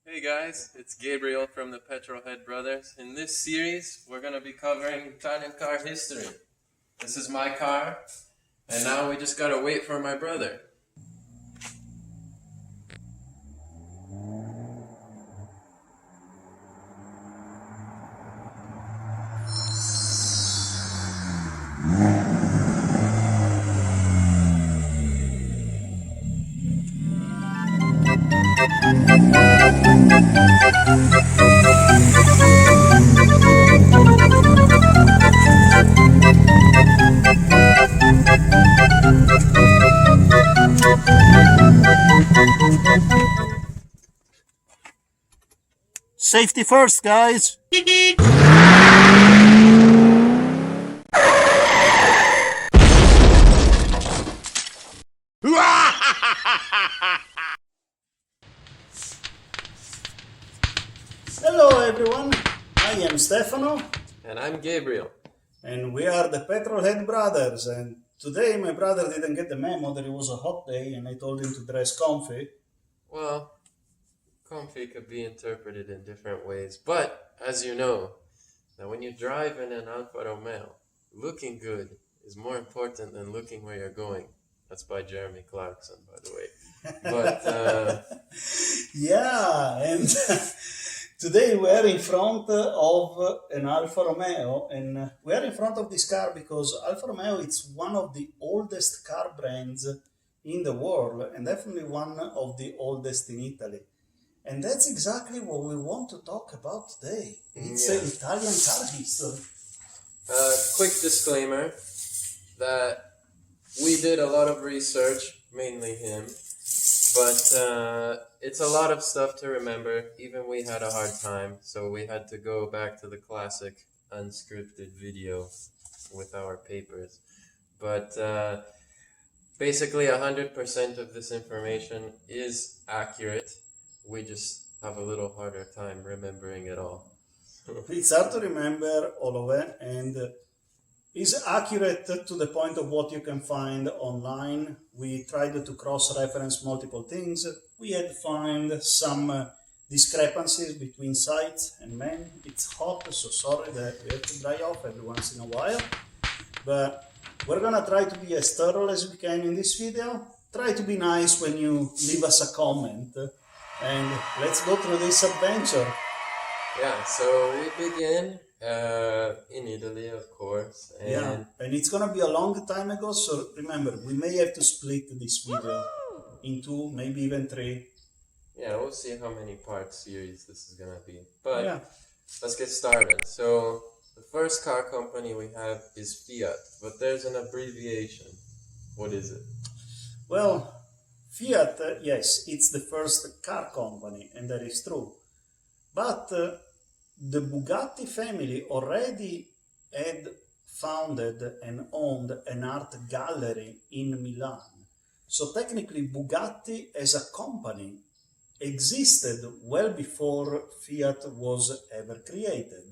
Hey guys, it's Gabriel from the Petrolhead Brothers. In this series, we're going to be covering Italian car history. This is my car, and now we just got to wait for my brother. Safety first, guys. Hello, everyone. I am Stefano. And I'm Gabriel. And we are the Petrolhead Brothers. And today my brother didn't get the memo that it was a hot day and I told him to dress comfy. Well, comfy could be interpreted in different ways, but as you know, that when you drive in an Alfa Romeo, looking good is more important than looking where you're going. That's by Jeremy Clarkson, by the way. But Yeah, and today we are in front of an Alfa Romeo, and we are in front of this car because Alfa Romeo is one of the oldest car brands in the world, and definitely one of the oldest in Italy. And that's exactly what we want to talk about today. It's Italian car history. Quick disclaimer that we did a lot of research, mainly him, but it's a lot of stuff to remember. Even we had a hard time, so we had to go back to the classic unscripted video with our papers. But basically 100% of this information is accurate. We just have a little harder time remembering it all. It's hard to remember all of it, and is accurate to the point of what you can find online. We tried to cross-reference multiple things. We had found some discrepancies between sites, and man, it's hot, so sorry that we have to dry off every once in a while. But we're gonna try to be as thorough as we can in this video. Try to be nice when you leave us a comment. And let's go through this adventure. Yeah, so we begin in Italy, of course. And it's gonna be a long time ago, so remember, we may have to split this video in two, maybe even three. Yeah, we'll see how many part series this is gonna be. But let's get started. So the first car company we have is Fiat, but there's an abbreviation. What is it? Well, Fiat, yes, it's the first car company, and that is true. But the Bugatti family already had founded and owned an art gallery in Milan. So technically Bugatti as a company existed well before Fiat was ever created.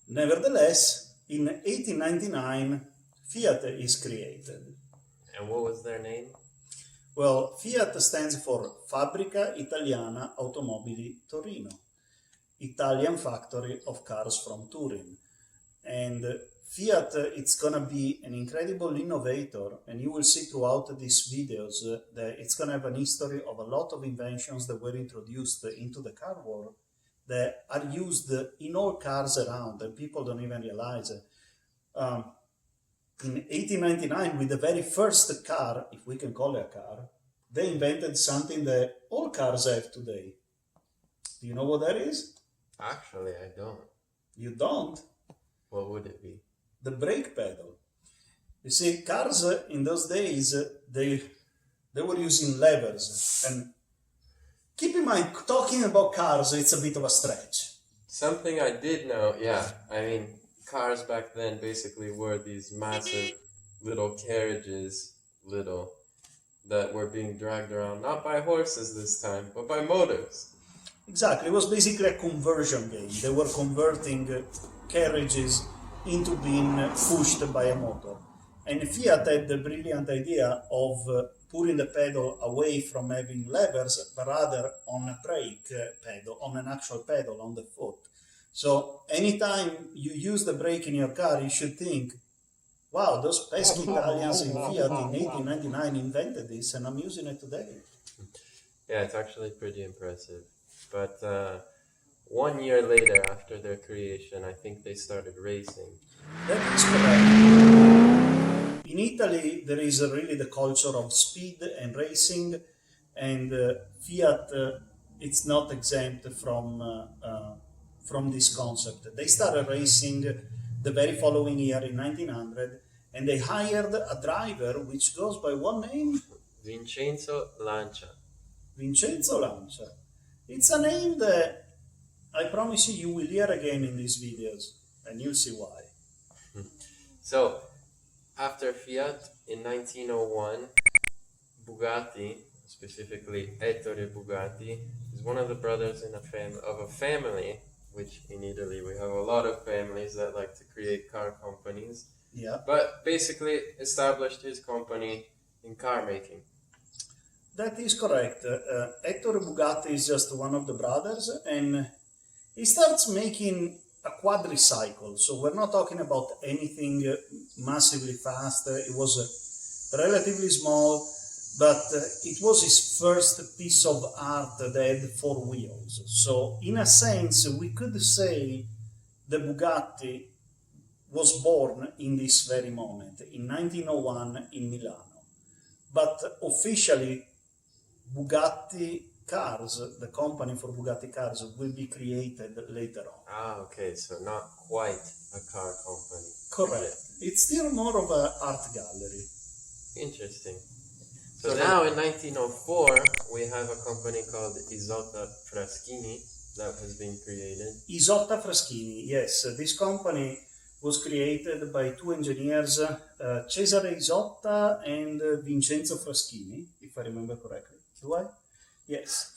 Nevertheless, in 1899, Fiat is created. And what was their name? Well, Fiat stands for Fabbrica Italiana Automobili Torino, Italian factory of cars from Turin. And Fiat, it's gonna be an incredible innovator, and you will see throughout these videos that it's gonna have an history of a lot of inventions that were introduced into the car world that are used in all cars around, and people don't even realize it. In 1899, with the very first car, if we can call it a car, they invented something that all cars have today. Do you know what that is? Actually, I don't. You don't? What would it be? The brake pedal. You see, cars in those days, they were using levers. And keep in mind, talking about cars, it's a bit of a stretch. Something I did know, I mean, cars back then basically were these massive little carriages, that were being dragged around, not by horses this time, but by motors. Exactly, it was basically a conversion game. They were converting carriages into being pushed by a motor. And Fiat had the brilliant idea of putting the pedal away from having levers, but rather on a brake pedal, on an actual pedal on the foot. So anytime you use the brake in your car, you should think, wow, those pesky Italians in Fiat in 1899 invented this, and I'm using it today. Yeah, it's actually pretty impressive. But 1 year later, after their creation, I think they started racing. That is correct. In Italy, there is really the culture of speed and racing, and Fiat, it's not exempt from this concept. They started racing the very following year in 1900, and they hired a driver which goes by one name? Vincenzo Lancia. Vincenzo Lancia. It's a name that I promise you will hear again in these videos, and you'll see why. So, after Fiat, in 1901, Bugatti, specifically Ettore Bugatti, is one of the brothers in of a family, which in Italy we have a lot of families that like to create car companies. Yeah. But basically established his company in car making. That is correct. Ettore Bugatti is just one of the brothers, and he starts making a quadricycle. So we're not talking about anything massively fast. It was relatively small, but it was his first piece of art that had 4 wheels. So in a sense, we could say the Bugatti was born in this very moment, in 1901 in Milano. But officially, Bugatti Cars, the company for Bugatti Cars, will be created later on. Ah, okay, so not quite a car company. Correct. It's still more of an art gallery. Interesting. So now in 1904, we have a company called Isotta Fraschini that has been created. Isotta Fraschini, yes. This company was created by 2 engineers, Cesare Isotta and Vincenzo Fraschini, if I remember correctly. Do I? Yes.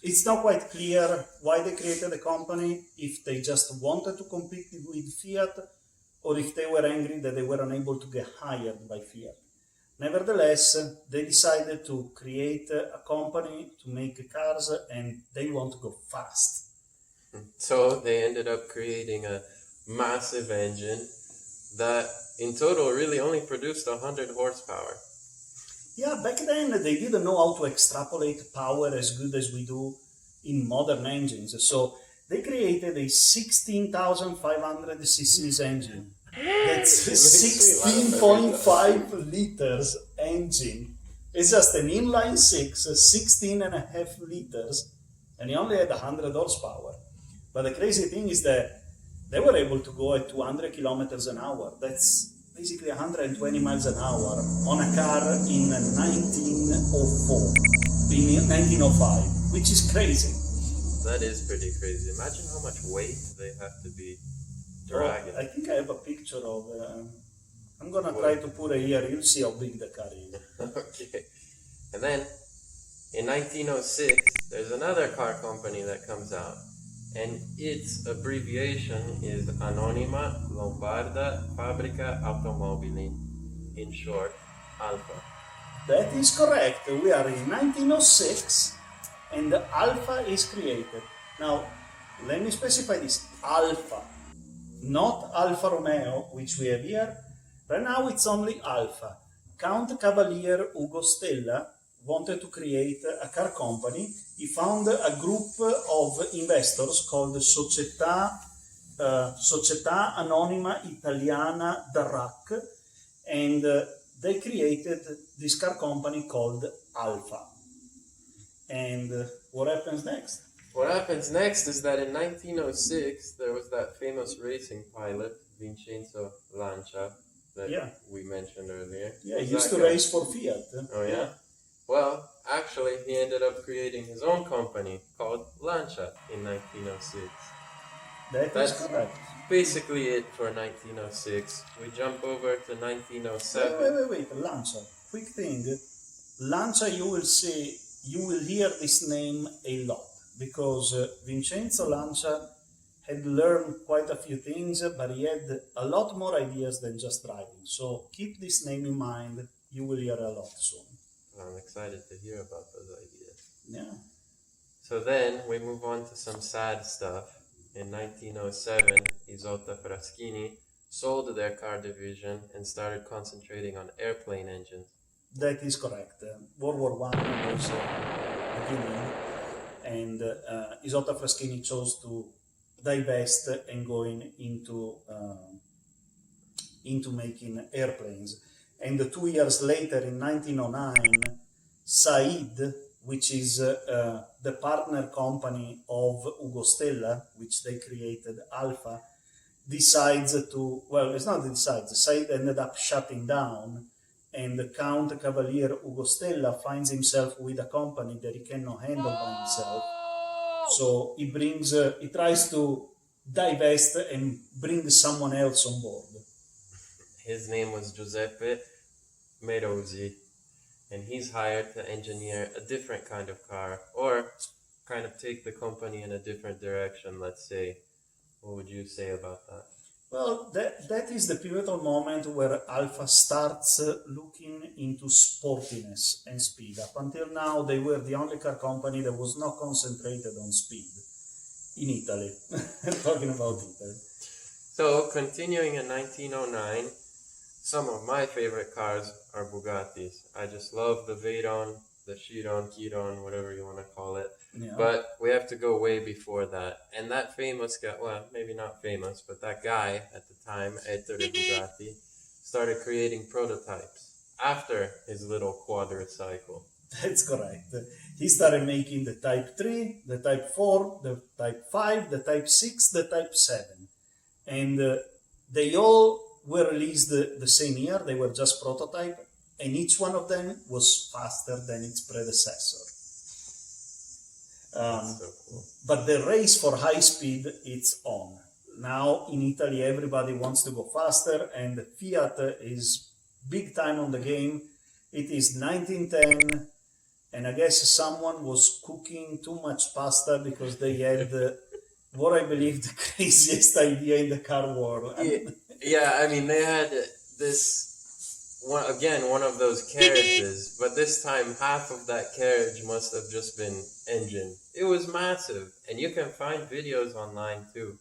It's not quite clear why they created the company, if they just wanted to compete with Fiat, or if they were angry that they were unable to get hired by Fiat. Nevertheless, they decided to create a company to make cars, and they want to go fast. So they ended up creating a massive engine that in total really only produced 100 horsepower. Yeah, back then they didn't know how to extrapolate power as good as we do in modern engines. So they created a 16,500 cc's engine. That's 16.5 liters engine. It's just an inline 6, 16.5 liters, and it only had 100 horsepower. But the crazy thing is that they were able to go at 200 kilometers an hour. That's basically 120 miles an hour on a car in 1904, in 1905, which is crazy. That is pretty crazy. Imagine how much weight they have to be dragging. I think I have a picture of I'm gonna try to put it here. You'll see how big the car is. Okay. And then in 1906, there's another car company that comes out, and its abbreviation is Anonima Lombarda Fabbrica Automobili, in short, Alfa. That is correct. We are in 1906, and the Alfa is created. Now, let me specify this: Alfa, not Alfa Romeo, which we have here. Right now, it's only Alfa. Count Cavalier Ugo Stella wanted to create a car company. He found a group of investors called Società Anonima Italiana d'Arrac, and they created this car company called Alfa. And what happens next? What happens next is that in 1906, there was that famous racing pilot, Vincenzo Lancia, that we mentioned earlier. Yeah, he used to race for Fiat. Oh, yeah? Well, actually, he ended up creating his own company called Lancia in 1906. That's correct. Basically it for 1906. We jump over to 1907. Wait, Lancia. Quick thing. Lancia, you will hear this name a lot, because Vincenzo Lancia had learned quite a few things, but he had a lot more ideas than just driving. So keep this name in mind you will hear a lot soon. I'm excited to hear about those ideas. Yeah. So then we move on to some sad stuff. In 1907, Isotta Fraschini sold their car division and started concentrating on airplane engines. That is correct. World War One was beginning, and Isotta Fraschini chose to divest and going into making airplanes. And 2 years later, in 1909, Said, which is the partner company of Ugo Stella, which they created Alpha, decides to, well, it's not decides, Said ended up shutting down, and Count Cavalier Ugo Stella finds himself with a company that he cannot handle by himself. So he tries to divest and bring someone else on board. His name was Giuseppe Merozzi, and he's hired to engineer a different kind of car, or kind of take the company in a different direction, let's say. What would you say about that? Well, that is the pivotal moment where Alfa starts looking into sportiness and speed. Up until now, they were the only car company that was not concentrated on speed in Italy. Talking about Italy. So, continuing in 1909, some of my favorite cars are Bugattis. I just love the Veyron, the Chiron, whatever you want to call it. Yeah. But we have to go way before that. And that famous guy, well, maybe not famous, but that guy at the time, Ettore Bugatti, started creating prototypes after his little quadricycle. That's correct. He started making the Type 3, the Type 4, the Type 5, the Type 6, the Type 7. And they all were released the same year. They were just prototype, and each one of them was faster than its predecessor. So cool. But the race for high speed, it's on. Now in Italy, everybody wants to go faster, and Fiat is big time on the game. It is 1910, and I guess someone was cooking too much pasta because they had what I believe the craziest idea in the car world. Yeah, I mean, they had this, one of those carriages, but this time half of that carriage must have just been engine. It was massive, and you can find videos online too.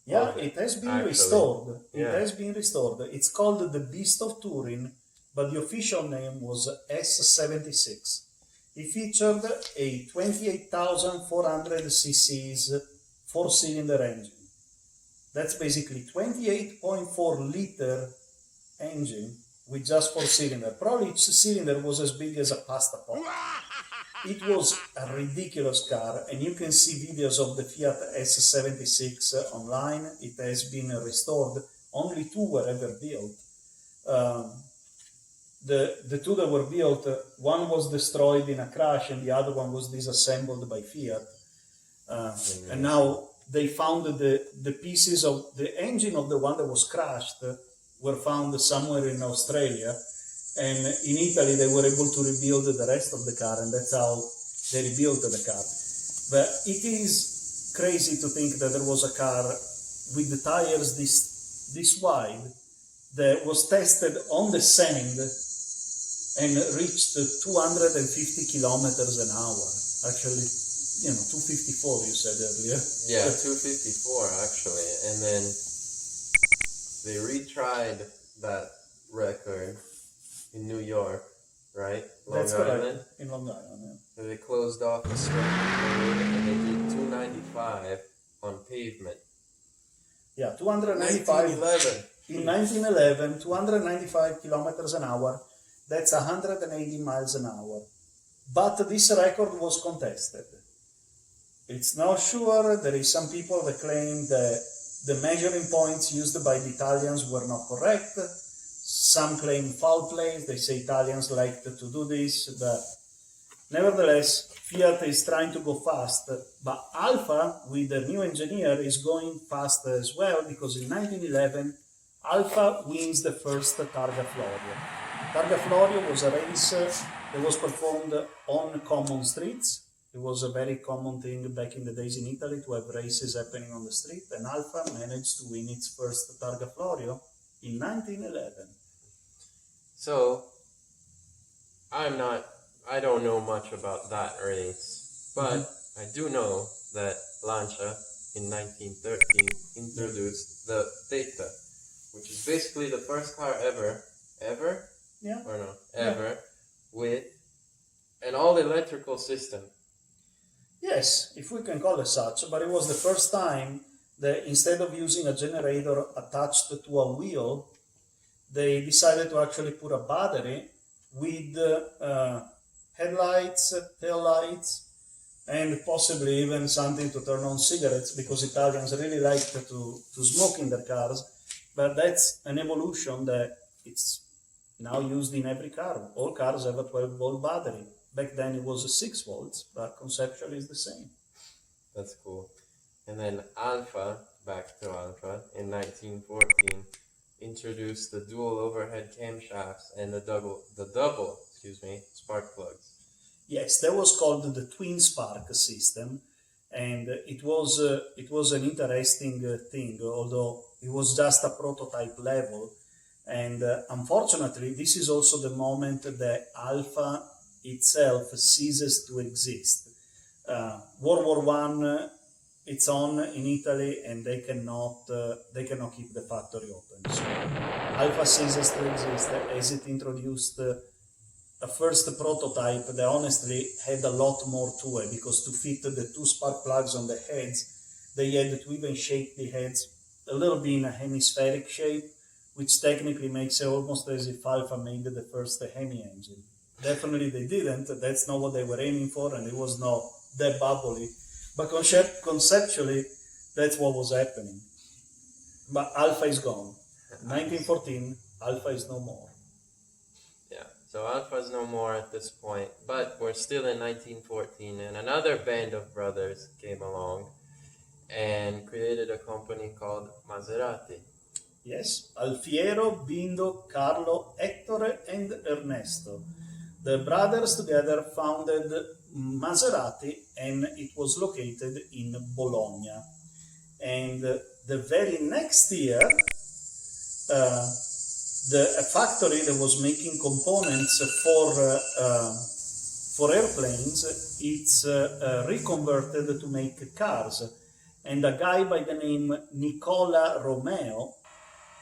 Yeah, it has been restored. It has been restored. It's called the Beast of Turin, but the official name was S76. It featured a 28,400 cc's four-cylinder engine. That's basically 28.4 liter engine with just four cylinder. Probably each cylinder was as big as a pasta pot. It was a ridiculous car, and you can see videos of the Fiat S76 online. It has been restored. Only two were ever built. The two that were built, one was destroyed in a crash, and the other one was disassembled by Fiat. And now they found the pieces of the engine of the one that was crashed were found somewhere in Australia, and in Italy they were able to rebuild the rest of the car, and that's how they rebuilt the car. But it is crazy to think that there was a car with the tires this wide that was tested on the sand and reached 250 kilometers an hour. Actually, 254 you said earlier. Yeah, 254 actually. And then they retried that record in New York, right? That's Island. correct. In Long Island, yeah. So they closed off the stretch of the road and they did 295 on pavement. Yeah, 295. 1911. In 1911, 295 kilometers an hour. That's 180 miles an hour. But this record was contested. It's not sure. There is some people that claim that the measuring points used by the Italians were not correct. Some claim foul play. They say Italians liked to do this. But nevertheless, Fiat is trying to go fast. But Alfa, with the new engineer, is going fast as well, because in 1911, Alfa wins the first Targa Florio. Targa Florio was a race that was performed on common streets. It was a very common thing back in the days in Italy to have races happening on the street, and Alfa managed to win its first Targa Florio in 1911. So, I don't know much about that race, but I do know that Lancia in 1913 Yeah. introduced the Theta, which is basically the first car ever, Yeah. or no, Yeah. ever, with an all-electrical system. Yes, if we can call it such, but it was the first time that instead of using a generator attached to a wheel, they decided to actually put a battery with headlights, tail lights, and possibly even something to turn on cigarettes because Italians really liked to smoke in their cars. But that's an evolution that it's now used in every car. All cars have a 12-volt battery. Back then it was 6 volts, but conceptually it's the same. That's cool. And then Alfa, back to Alfa, in 1914, introduced the dual overhead camshafts and the double spark plugs. Yes, that was called the twin spark system, and it was an interesting thing, although it was just a prototype level. And unfortunately, this is also the moment that Alpha itself ceases to exist. World War One, it's on in Italy, and they cannot keep the factory open. So Alpha ceases to exist as it introduced a first prototype that honestly had a lot more to it, because to fit the 2 spark plugs on the heads, they had to even shape the heads a little bit in a hemispheric shape, which technically makes it almost as if Alpha made the first Hemi engine. Definitely they didn't. That's not what they were aiming for, and it was not that bubbly. But conceptually, that's what was happening. But Alpha is gone. 1914, Alpha is no more. Yeah, so Alpha's no more at this point, but we're still in 1914, and another band of brothers came along and created a company called Maserati. Yes, Alfiero, Bindo, Carlo, Ettore, and Ernesto. The brothers together founded Maserati, and it was located in Bologna. And the very next year, a factory that was making components for airplanes, it's reconverted to make cars. And a guy by the name Nicola Romeo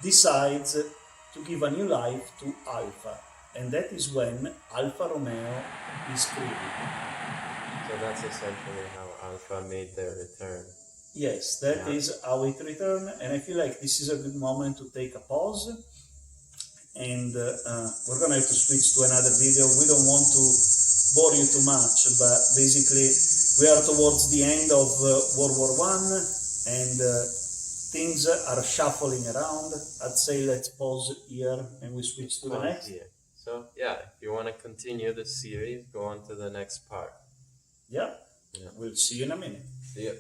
decides to give a new life to Alfa, and that is when Alfa Romeo is created. So that's essentially how Alfa made their return. Yes, that is how it returned, and I feel like this is a good moment to take a pause, and we're gonna have to switch to another video. We don't want to bore you too much, but basically we are towards the end of World War One, and things are shuffling around. I'd say let's pause here and we switch to the next. Here. So yeah, if you want to continue the series, go on to the next part. Yeah. We'll see you in a minute. See ya.